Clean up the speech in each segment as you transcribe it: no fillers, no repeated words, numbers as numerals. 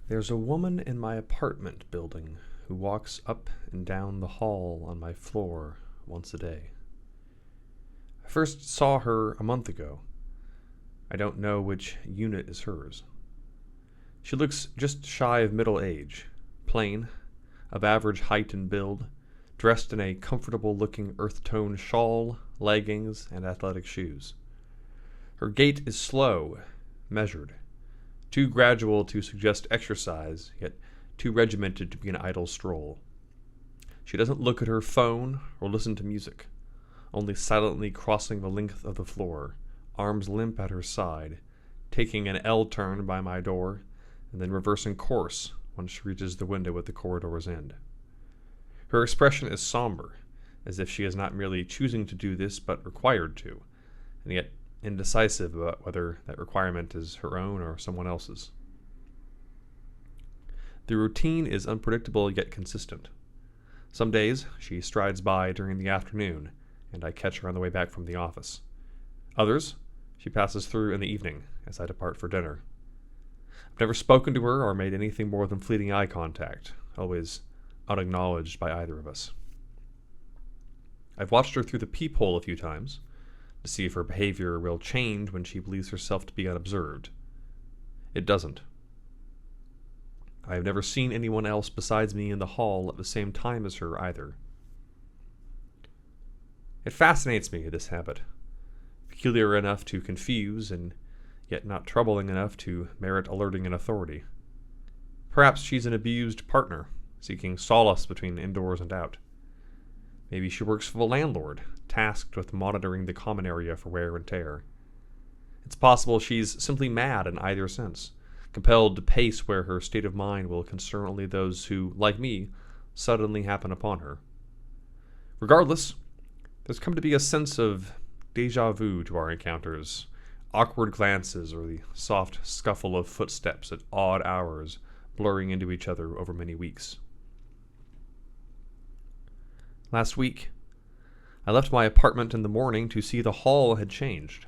There's a woman in my apartment building who walks up and down the hall on my floor once a day. I first saw her a month ago. I don't know which unit is hers. She looks just shy of middle age, plain, of average height and build, dressed in a comfortable-looking earth-tone shawl, leggings, and athletic shoes. Her gait is slow, measured, too gradual to suggest exercise, yet too regimented to be an idle stroll. She doesn't look at her phone or listen to music, only silently crossing the length of the floor, arms limp at her side, taking an L turn by my door, and then reversing course when she reaches the window at the corridor's end. Her expression is somber, as if she is not merely choosing to do this but required to, and yet indecisive about whether that requirement is her own or someone else's. The routine is unpredictable yet consistent. Some days she strides by during the afternoon, and I catch her on the way back from the office. Others, she passes through in the evening as I depart for dinner. I've never spoken to her or made anything more than fleeting eye contact, always unacknowledged by either of us. I've watched her through the peephole a few times, to see if her behavior will change when she believes herself to be unobserved. It doesn't. I have never seen anyone else besides me in the hall at the same time as her either. It fascinates me, this habit, peculiar enough to confuse and yet not troubling enough to merit alerting an authority. Perhaps she's an abused partner, seeking solace between indoors and out. Maybe she works for the landlord, tasked with monitoring the common area for wear and tear. It's possible she's simply mad in either sense, compelled to pace where her state of mind will concern only those who, like me, suddenly happen upon her. Regardless, there's come to be a sense of déjà vu to our encounters, awkward glances or the soft scuffle of footsteps at odd hours blurring into each other over many weeks. Last week, I left my apartment in the morning to see the hall had changed.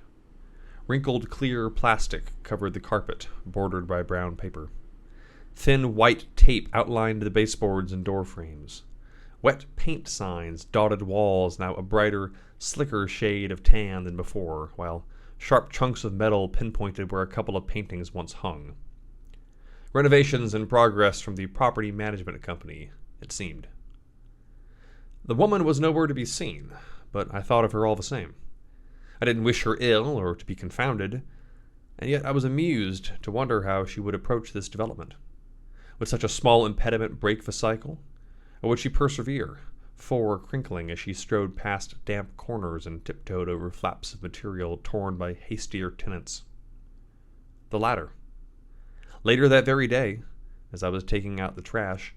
Wrinkled clear plastic covered the carpet, bordered by brown paper. Thin white tape outlined the baseboards and door frames. Wet paint signs dotted walls, now a brighter, slicker shade of tan than before, while sharp chunks of metal pinpointed where a couple of paintings once hung. Renovations in progress from the property management company, it seemed. The woman was nowhere to be seen, but I thought of her all the same. I didn't wish her ill or to be confounded, and yet I was amused to wonder how she would approach this development. Would such a small impediment break the cycle? Or would she persevere, fore crinkling as she strode past damp corners and tiptoed over flaps of material torn by hastier tenants? The latter. Later that very day, as I was taking out the trash,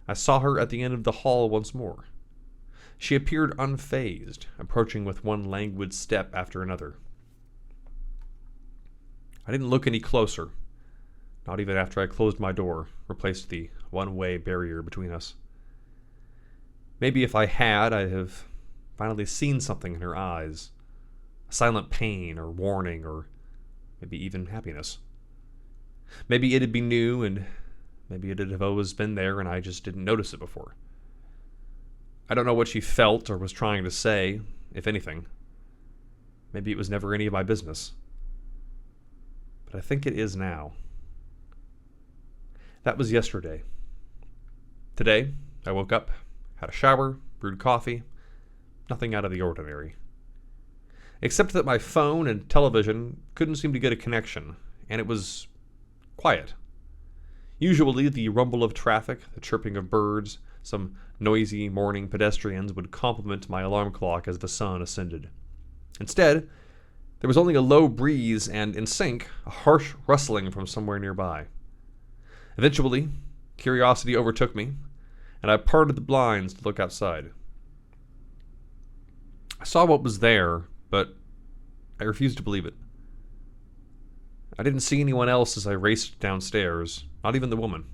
I saw her at the end of the hall once more. She appeared unfazed, approaching with one languid step after another. I didn't look any closer, not even after I closed my door, replaced the one-way barrier between us. Maybe if I had, I'd have finally seen something in her eyes, a silent pain or warning or maybe even happiness. Maybe it'd be new and maybe it'd have always been there and I just didn't notice it before. I don't know what she felt or was trying to say, if anything. Maybe it was never any of my business. But I think it is now. That was yesterday. Today, I woke up, had a shower, brewed coffee, nothing out of the ordinary. Except that my phone and television couldn't seem to get a connection, and it was quiet. Usually the rumble of traffic, the chirping of birds, some noisy morning pedestrians would complement my alarm clock as the sun ascended. Instead, there was only a low breeze and, in sync, a harsh rustling from somewhere nearby. Eventually, curiosity overtook me, and I parted the blinds to look outside. I saw what was there, but I refused to believe it. I didn't see anyone else as I raced downstairs, not even the woman.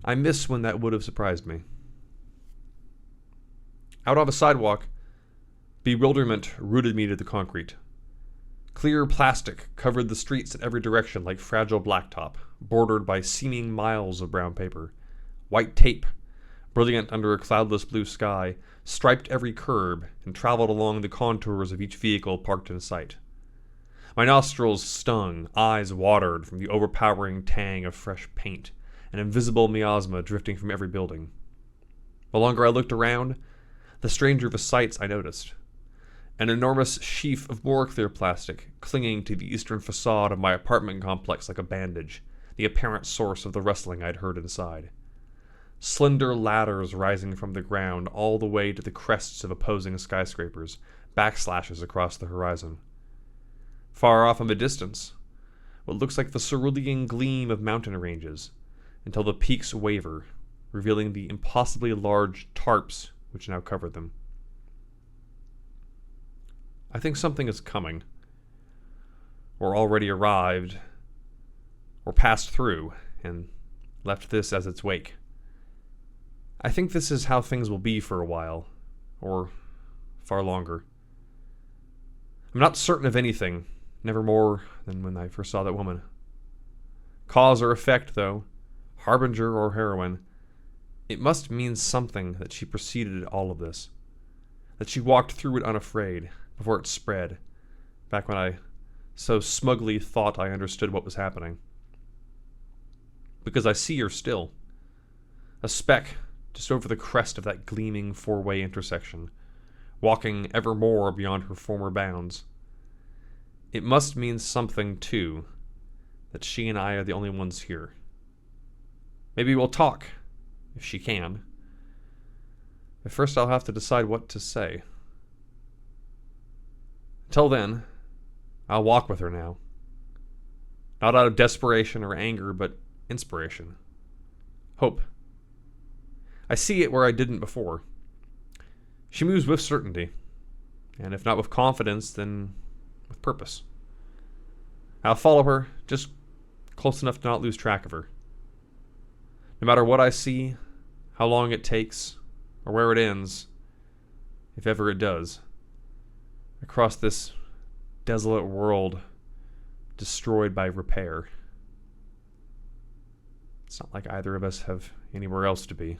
I miss when that would have surprised me. Out on the sidewalk, bewilderment rooted me to the concrete. Clear plastic covered the streets in every direction like fragile blacktop, bordered by seeming miles of brown paper. White tape, brilliant under a cloudless blue sky, striped every curb and traveled along the contours of each vehicle parked in sight. My nostrils stung, eyes watered from the overpowering tang of fresh paint, an invisible miasma drifting from every building. The longer I looked around, the stranger the sights I noticed. An enormous sheaf of more clear plastic, clinging to the eastern facade of my apartment complex like a bandage, the apparent source of the rustling I'd heard inside. Slender ladders rising from the ground all the way to the crests of opposing skyscrapers, backslashes across the horizon. Far off in the distance, what looks like the cerulean gleam of mountain ranges, until the peaks waver, revealing the impossibly large tarps which now covered them. I think something is coming, or already arrived, or passed through, and left this as its wake. I think this is how things will be for a while, or far longer. I'm not certain of anything, never more than when I first saw that woman. Cause or effect, though, harbinger or heroine, it must mean something that she preceded all of this, that she walked through it unafraid, before it spread, back when I so smugly thought I understood what was happening. Because I see her still, a speck just over the crest of that gleaming four-way intersection, walking ever more beyond her former bounds. It must mean something, too, that she and I are the only ones here. Maybe we'll talk, if she can. But first I'll have to decide what to say. Till then, I'll walk with her now. Not out of desperation or anger, but inspiration. Hope. I see it where I didn't before. She moves with certainty, and if not with confidence, then with purpose. I'll follow her, just close enough to not lose track of her. No matter what I see, how long it takes, or where it ends, if ever it does. Across this desolate world destroyed by repair. It's not like either of us have anywhere else to be.